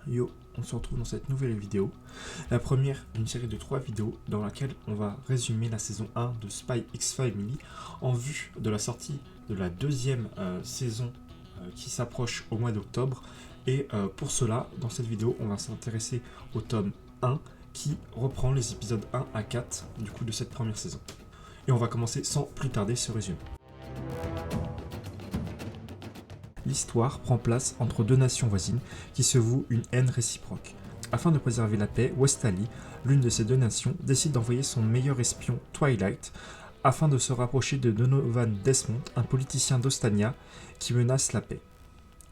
Yo, on se retrouve dans cette nouvelle vidéo. La première d'une série de 3 vidéos dans laquelle on va résumer la saison 1 de Spy X Family en vue de la sortie de la deuxième saison qui s'approche au mois d'octobre. Et pour cela, dans cette vidéo, on va s'intéresser au tome 1 qui reprend les épisodes 1 à 4 du coup de cette première saison. Et on va commencer sans plus tarder ce résumé. L'histoire prend place entre deux nations voisines qui se vouent une haine réciproque. Afin de préserver la paix, Westaly, l'une de ces deux nations, décide d'envoyer son meilleur espion, Twilight, afin de se rapprocher de Donovan Desmond, un politicien d'Ostania qui menace la paix.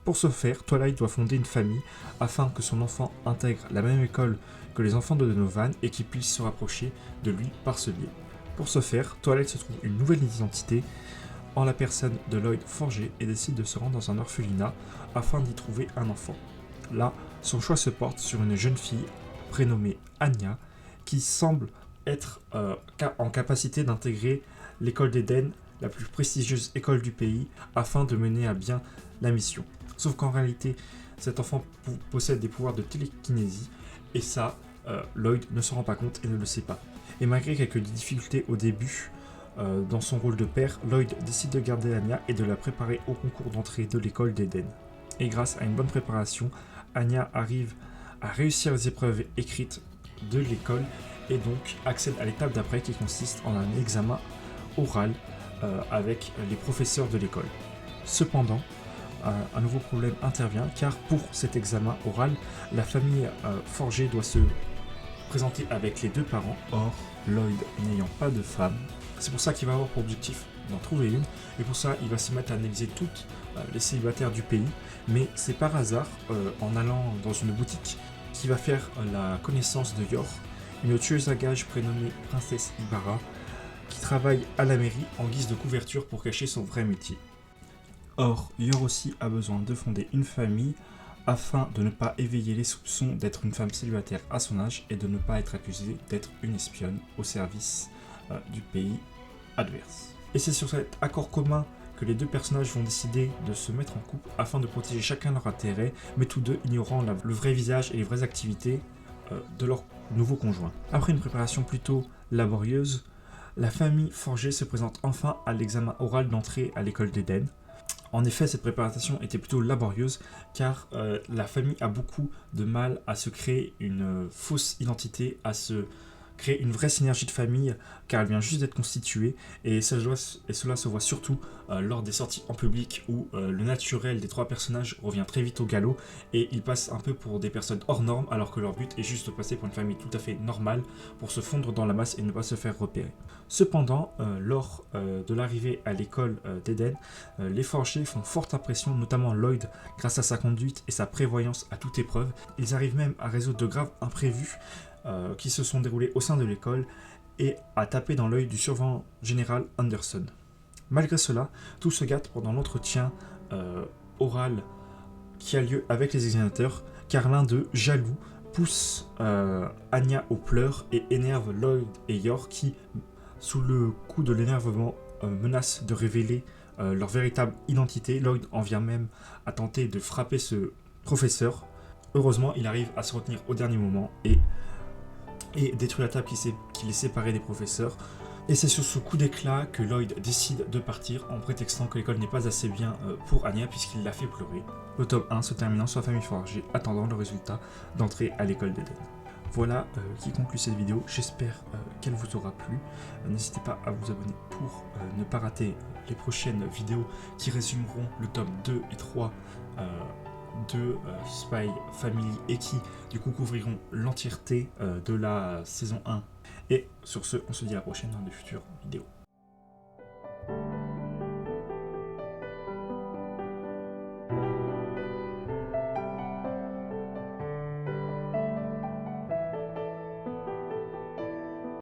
Pour ce faire, Twilight doit fonder une famille afin que son enfant intègre la même école que les enfants de Donovan et qu'il puisse se rapprocher de lui par ce biais. Pour ce faire, Twilight se trouve une nouvelle identité en la personne de Lloyd Forger et décide de se rendre dans un orphelinat afin d'y trouver un enfant. Là, son choix se porte sur une jeune fille prénommée Anya qui semble être en capacité d'intégrer l'école d'Eden, la plus prestigieuse école du pays, afin de mener à bien la mission. Sauf qu'en réalité, cet enfant possède des pouvoirs de télékinésie et ça, Lloyd ne s'en rend pas compte et ne le sait pas. Et malgré quelques difficultés au début, dans son rôle de père, Lloyd décide de garder Anya et de la préparer au concours d'entrée de l'école d'Eden. Et grâce à une bonne préparation, Anya arrive à réussir les épreuves écrites de l'école et donc accède à l'étape d'après qui consiste en un examen oral avec les professeurs de l'école. Cependant, un nouveau problème intervient car pour cet examen oral, la famille Forger doit se présenter avec les deux parents. Or, Lloyd n'ayant pas de femme, c'est pour ça qu'il va avoir pour objectif d'en trouver une, et pour ça il va se mettre à analyser toutes les célibataires du pays, mais c'est par hasard, en allant dans une boutique, qu'il va faire la connaissance de Yor, une tueuse à gages prénommée Princesse Ibarra, qui travaille à la mairie en guise de couverture pour cacher son vrai métier. Or, Yor aussi a besoin de fonder une famille afin de ne pas éveiller les soupçons d'être une femme célibataire à son âge et de ne pas être accusée d'être une espionne au service du pays adverse. Et c'est sur cet accord commun que les deux personnages vont décider de se mettre en couple afin de protéger chacun leur intérêt, mais tous deux ignorant le vrai visage et les vraies activités de leur nouveau conjoint. Après une préparation plutôt laborieuse, la famille Forger se présente enfin à l'examen oral d'entrée à l'école d'Eden. En effet, cette préparation était plutôt laborieuse car la famille a beaucoup de mal à se créer une fausse identité, à se créer une vraie synergie de famille car elle vient juste d'être constituée et cela se voit surtout lors des sorties en public où le naturel des trois personnages revient très vite au galop et ils passent un peu pour des personnes hors normes alors que leur but est juste de passer pour une famille tout à fait normale pour se fondre dans la masse et ne pas se faire repérer. Cependant, lors de l'arrivée à l'école d'Eden, les forgers font forte impression, notamment Lloyd grâce à sa conduite et sa prévoyance à toute épreuve. Ils arrivent même à résoudre de graves imprévus qui se sont déroulés au sein de l'école et à taper dans l'œil du surveillant général Anderson. Malgré cela, tout se gâte pendant l'entretien oral qui a lieu avec les examinateurs car l'un d'eux, jaloux, pousse Anya aux pleurs et énerve Lloyd et Yor qui, sous le coup de l'énervement, menacent de révéler leur véritable identité. Lloyd en vient même à tenter de frapper ce professeur. Heureusement, il arrive à se retenir au dernier moment et détruit la table qui les séparait des professeurs. Et c'est sur ce coup d'éclat que Lloyd décide de partir en prétextant que l'école n'est pas assez bien pour Anya puisqu'il l'a fait pleurer. Le tome 1 se terminant sur la famille Forger attendant le résultat d'entrée à l'école d'Eden. Voilà qui conclut cette vidéo, j'espère qu'elle vous aura plu. N'hésitez pas à vous abonner pour ne pas rater les prochaines vidéos qui résumeront le tome 2 et 3 de Spy Family et qui du coup couvriront l'entièreté de la saison 1. Et sur ce, on se dit à la prochaine dans de futures vidéos.